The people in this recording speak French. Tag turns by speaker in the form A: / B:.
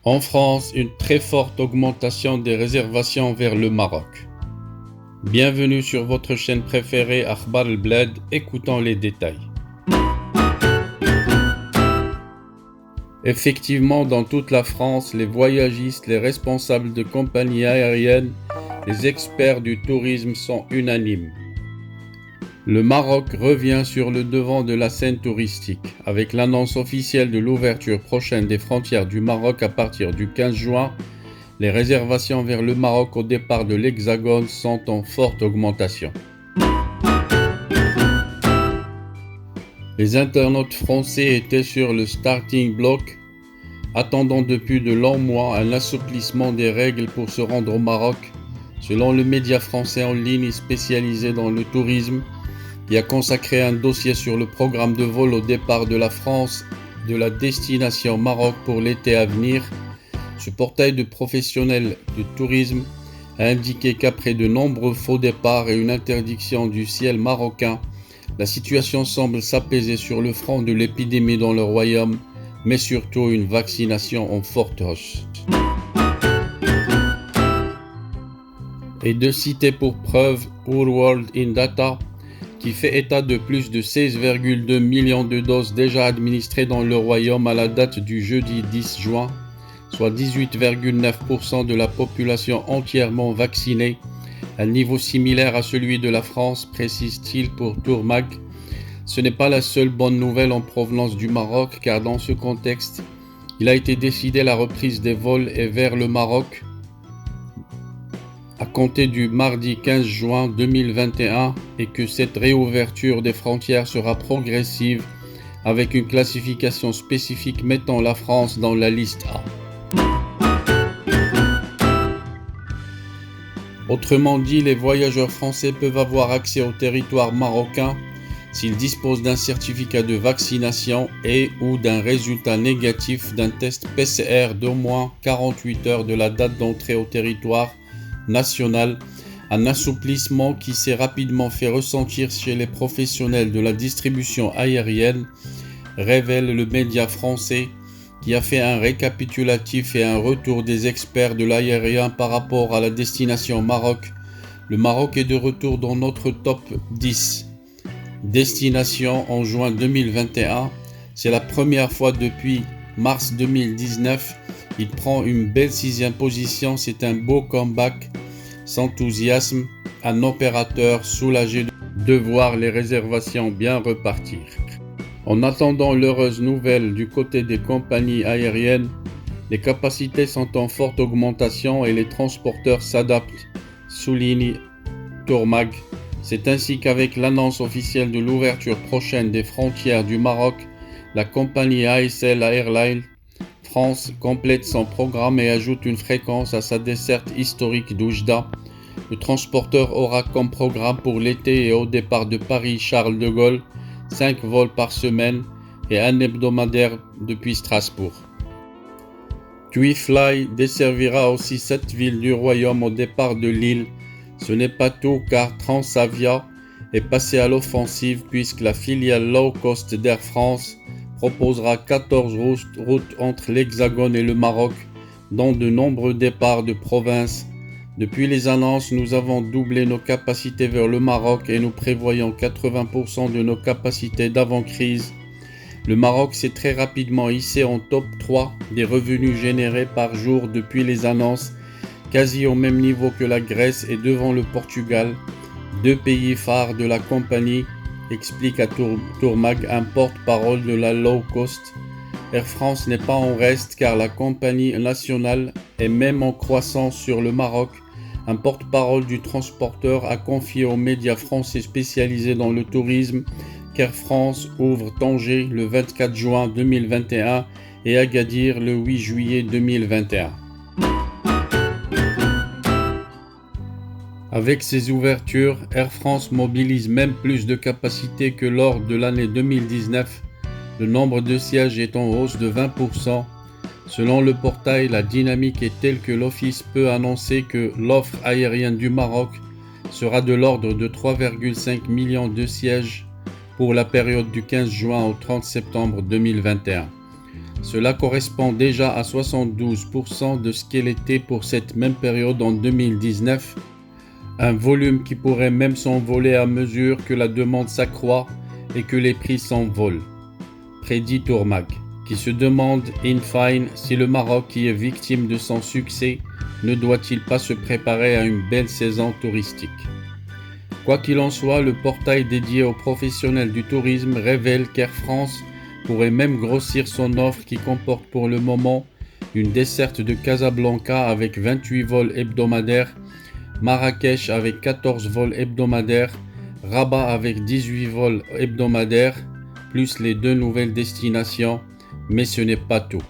A: En France, une très forte augmentation des réservations vers le Maroc. Bienvenue sur votre chaîne préférée Akhbar El Bled, écoutons les détails. Effectivement, dans toute la France, les voyagistes, les responsables de compagnies aériennes, les experts du tourisme sont unanimes. Le Maroc revient sur le devant de la scène touristique, avec l'annonce officielle de l'ouverture prochaine des frontières du Maroc à partir du 15 juin. Les réservations vers le Maroc au départ de l'Hexagone sont en forte augmentation. Les internautes français étaient sur le starting block, attendant depuis de longs mois un assouplissement des règles pour se rendre au Maroc, selon le média français en ligne spécialisé dans le tourisme, qui a consacré un dossier sur le programme de vol au départ de la France de la destination Maroc pour l'été à venir. Ce portail de professionnels de tourisme a indiqué qu'après de nombreux faux départs et une interdiction du ciel marocain, la situation semble s'apaiser sur le front de l'épidémie dans le royaume, mais surtout une vaccination en forte hausse. Et de citer pour preuve Our World in Data, qui fait état de plus de 16,2 millions de doses déjà administrées dans le royaume à la date du jeudi 10 juin, soit 18,9% de la population entièrement vaccinée, un niveau similaire à celui de la France, précise-t-il pour Tourmag. Ce n'est pas la seule bonne nouvelle en provenance du Maroc, car dans ce contexte, il a été décidé la reprise des vols vers le Maroc à compter du mardi 15 juin 2021 et que cette réouverture des frontières sera progressive avec une classification spécifique mettant la France dans la liste A. Autrement dit, les voyageurs français peuvent avoir accès au territoire marocain s'ils disposent d'un certificat de vaccination et ou d'un résultat négatif d'un test PCR d'au moins 48 heures de la date d'entrée au territoire national, un assouplissement qui s'est rapidement fait ressentir chez les professionnels de la distribution aérienne, révèle le média français qui a fait un récapitulatif et un retour des experts de l'aérien par rapport à la destination Maroc. Le Maroc est de retour dans notre top 10 destination en juin 2021. C'est la première fois depuis mars 2019. Il prend une belle 6e position, c'est un beau comeback, s'enthousiasme un opérateur soulagé de voir les réservations bien repartir. En attendant l'heureuse nouvelle du côté des compagnies aériennes, les capacités sont en forte augmentation et les transporteurs s'adaptent, souligne Tourmag. C'est ainsi qu'avec l'annonce officielle de l'ouverture prochaine des frontières du Maroc, la compagnie ASL Airlines France complète son programme et ajoute une fréquence à sa desserte historique d'Oujda. Le transporteur aura comme programme pour l'été et au départ de Paris-Charles de Gaulle 5 vols par semaine et un hebdomadaire depuis Strasbourg. TuiFly desservira aussi 7 villes du royaume au départ de Lille. Ce n'est pas tout car Transavia est passé à l'offensive puisque la filiale low cost d'Air France proposera 14 routes entre l'Hexagone et le Maroc, dont de nombreux départs de province. Depuis les annonces, nous avons doublé nos capacités vers le Maroc et nous prévoyons 80% de nos capacités d'avant-crise. Le Maroc s'est très rapidement hissé en top 3 des revenus générés par jour depuis les annonces, quasi au même niveau que la Grèce et devant le Portugal, 2 pays phares de la compagnie, explique à Tourmag un porte-parole de la low cost. Air France n'est pas en reste car la compagnie nationale est même en croissance sur le Maroc. Un porte-parole du transporteur a confié aux médias français spécialisés dans le tourisme qu'Air France ouvre Tanger le 24 juin 2021 et Agadir le 8 juillet 2021. Avec ces ouvertures, Air France mobilise même plus de capacités que lors de l'année 2019. Le nombre de sièges est en hausse de 20%. Selon le portail, la dynamique est telle que l'office peut annoncer que l'offre aérienne du Maroc sera de l'ordre de 3,5 millions de sièges pour la période du 15 juin au 30 septembre 2021. Cela correspond déjà à 72% de ce qu'elle était pour cette même période en 2019, un volume qui pourrait même s'envoler à mesure que la demande s'accroît et que les prix s'envolent. Prédit Tourmag, qui se demande in fine si le Maroc, qui est victime de son succès, ne doit-il pas se préparer à une belle saison touristique. Quoi qu'il en soit, le portail dédié aux professionnels du tourisme révèle qu'Air France pourrait même grossir son offre qui comporte pour le moment une desserte de Casablanca avec 28 vols hebdomadaires, Marrakech avec 14 vols hebdomadaires, Rabat avec 18 vols hebdomadaires, plus les 2 nouvelles destinations, mais ce n'est pas tout.